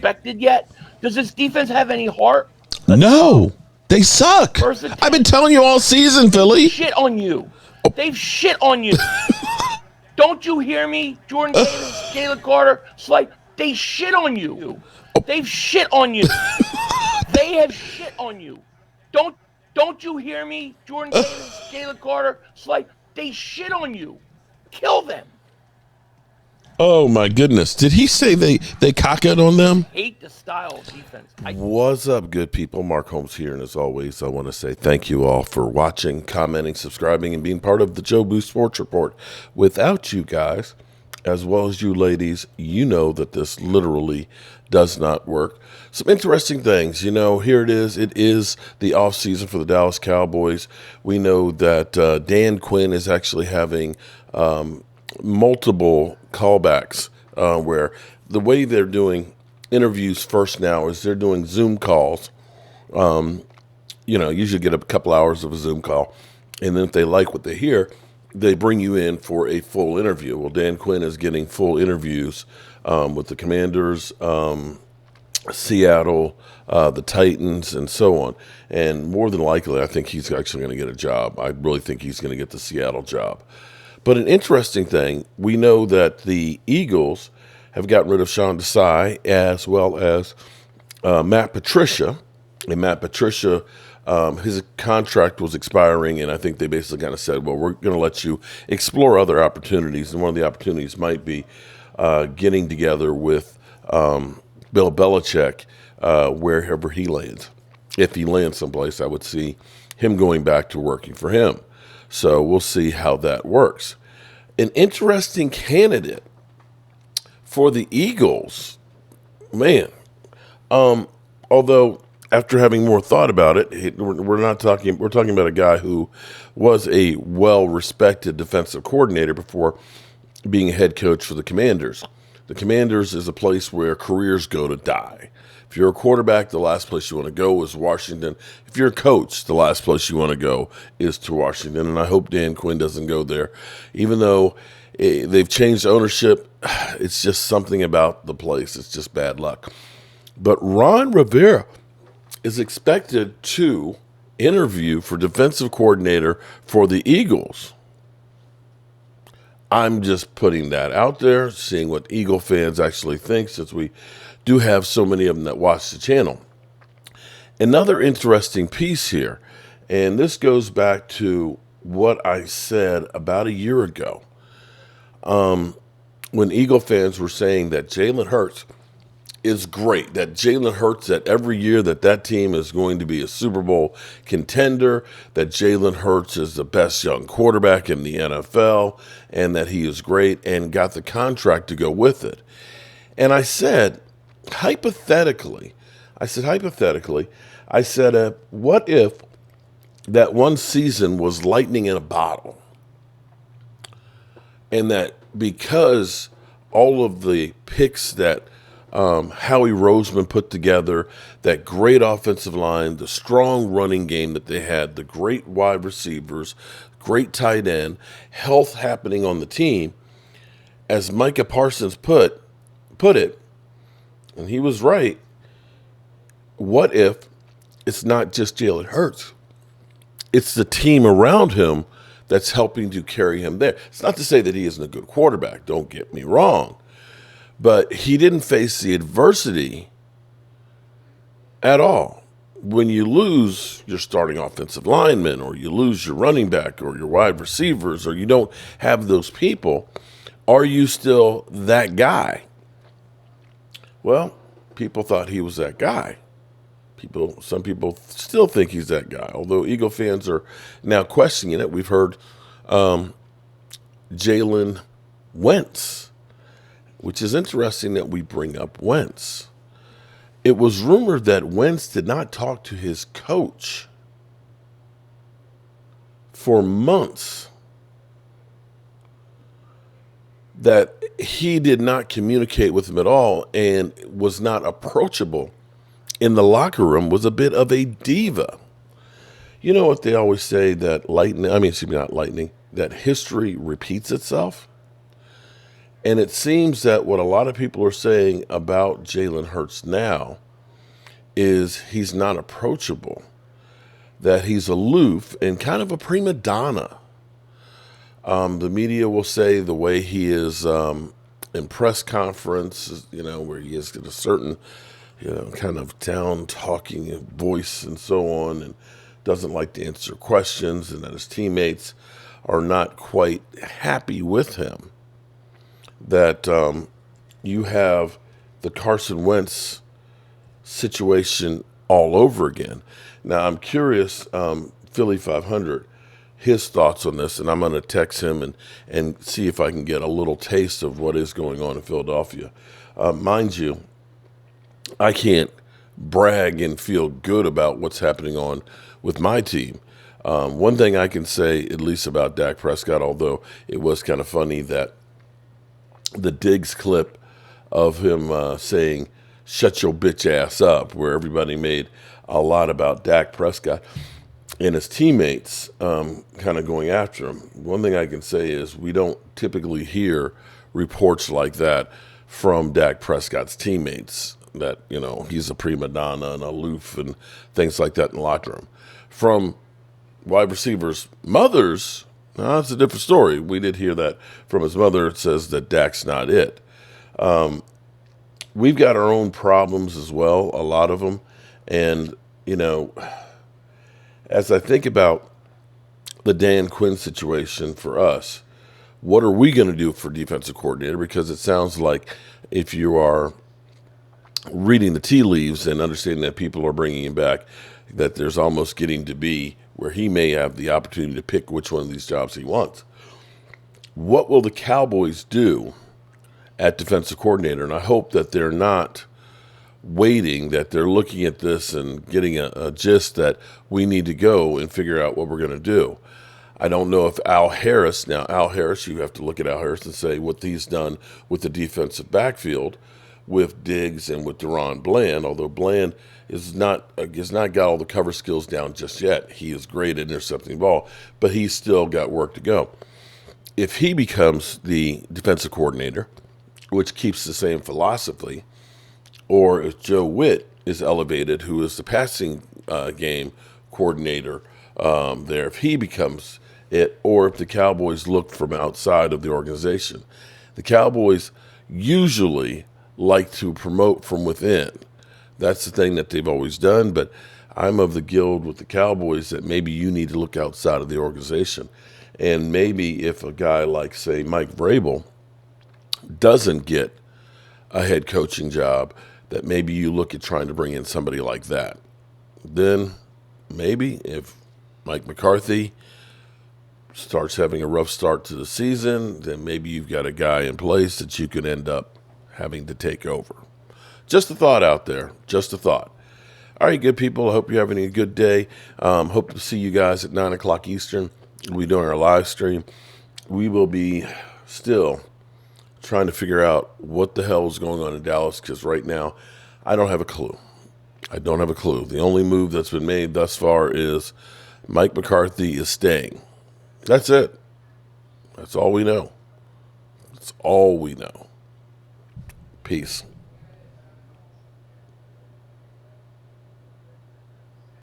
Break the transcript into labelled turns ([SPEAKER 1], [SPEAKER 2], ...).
[SPEAKER 1] respected yet? Does this defense have any heart?
[SPEAKER 2] No, they suck. I've been telling you all season, Philly.
[SPEAKER 1] Shit on you. They've shit on you. Don't you hear me? Jordan Davis, Jalen Carter, they shit on you. They've shit on you. They have shit on you. Don't you hear me? Jordan Davis, Jalen Carter, they shit on you. Kill them.
[SPEAKER 2] Oh my goodness! Did he say they cock it on them?
[SPEAKER 1] Hate the style of defense.
[SPEAKER 3] What's up, good people? Mark Holmes here, and as always, I want to say thank you all for watching, commenting, subscribing, and being part of the Joe Boo Sports Report. Without you guys, as well as you ladies, you know that this literally does not work. Some interesting things, here it is. It is the off season for the Dallas Cowboys. We know that Dan Quinn is actually having multiple callbacks where the way they're doing interviews first now is they're doing Zoom calls. Usually get a couple hours of a Zoom call, and then if they like what they hear, they bring you in for a full interview. Well, Dan Quinn is getting full interviews with the Commanders, Seattle, the Titans, and so on. And more than likely, I think he's actually going to get a job. I really think he's going to get the Seattle job. But an interesting thing, we know that the Eagles have gotten rid of Sean Desai as well as Matt Patricia. And Matt Patricia, his contract was expiring, and I think they basically kind of said, well, we're going to let you explore other opportunities. And one of the opportunities might be getting together with Bill Belichick wherever he lands. If he lands someplace, I would see him going back to working for him. So we'll see how that works. An interesting candidate for the Eagles, man. Although after having more thought about it, we're talking about a guy who was a well-respected defensive coordinator before being a head coach for the Commanders. The Commanders is a place where careers go to die. If you're a quarterback, the last place you want to go is Washington. If you're a coach, the last place you want to go is to Washington. And I hope Dan Quinn doesn't go there. Even though they've changed ownership, it's just something about the place. It's just bad luck. But Ron Rivera is expected to interview for defensive coordinator for the Eagles. I'm just putting that out there, seeing what Eagle fans actually think, since we do have so many of them that watch the channel. Another interesting piece here, and this goes back to what I said about a year ago, when Eagle fans were saying that Jalen Hurts is great, that Jalen Hurts, that every year that team is going to be a Super Bowl contender, that Jalen Hurts is the best young quarterback in the NFL, and that he is great, and got the contract to go with it. And I said, hypothetically, what if that one season was lightning in a bottle, and that because all of the picks that Howie Roseman put together, that great offensive line, the strong running game that they had, the great wide receivers, great tight end, health happening on the team, as Micah Parsons put it, and he was right, what if it's not just Jalen Hurts? It's the team around him that's helping to carry him there. It's not to say that he isn't a good quarterback, don't get me wrong. But he didn't face the adversity at all. When you lose your starting offensive lineman, or you lose your running back, or your wide receivers, or you don't have those people, are you still that guy? Well, people thought he was that guy. Some people still think he's that guy, although Eagle fans are now questioning it. We've heard Jalen Wentz, which is interesting that we bring up Wentz. It was rumored that Wentz did not talk to his coach for months, that he did not communicate with him at all and was not approachable in the locker room, was a bit of a diva. You know what they always say, that that history repeats itself? And it seems that what a lot of people are saying about Jalen Hurts now is he's not approachable, that he's aloof and kind of a prima donna. The media will say the way he is in press conferences, where he is a certain, kind of down talking voice and so on, and doesn't like to answer questions, and that his teammates are not quite happy with him. That you have the Carson Wentz situation all over again. Now, I'm curious, Philly 500, his thoughts on this, and I'm going to text him and see if I can get a little taste of what is going on in Philadelphia. Mind you, I can't brag and feel good about what's happening on with my team. One thing I can say, at least about Dak Prescott, although it was kind of funny that the Diggs clip of him saying, "Shut your bitch ass up," where everybody made a lot about Dak Prescott and his teammates kind of going after him. One thing I can say is we don't typically hear reports like that from Dak Prescott's teammates, that, he's a prima donna and aloof and things like that in the locker room. From wide receivers' mothers, now that's a different story. We did hear that from his mother. It says that Dak's not it. We've got our own problems as well, a lot of them. And, as I think about the Dan Quinn situation for us, what are we going to do for defensive coordinator? Because it sounds like, if you are reading the tea leaves and understanding that people are bringing him back, that there's almost getting to be where he may have the opportunity to pick which one of these jobs he wants. What will the Cowboys do at defensive coordinator? And I hope that they're not waiting, that they're looking at this and getting a gist that we need to go and figure out what we're going to do. I don't know if Al Harris, you have to look at Al Harris and say what he's done with the defensive backfield with Diggs and with Deron Bland, although Bland has not got all the cover skills down just yet. He is great at intercepting the ball, but he's still got work to go. If he becomes the defensive coordinator, which keeps the same philosophy, or if Joe Witt is elevated, who is the passing game coordinator there, if he becomes it, or if the Cowboys look from outside of the organization. The Cowboys usually like to promote from within. That's the thing that they've always done, but I'm of the guild with the Cowboys that maybe you need to look outside of the organization. And maybe if a guy like, say, Mike Vrabel doesn't get a head coaching job, that maybe you look at trying to bring in somebody like that. Then maybe if Mike McCarthy starts having a rough start to the season, then maybe you've got a guy in place that you could end up having to take over. Just a thought out there. Just a thought. All right, good people. I hope you're having a good day. Hope to see you guys at 9 o'clock Eastern. We'll be doing our live stream. We will be still trying to figure out what the hell is going on in Dallas, because right now I don't have a clue. I don't have a clue. The only move that's been made thus far is Mike McCarthy is staying. That's it. That's all we know. That's all we know. Peace.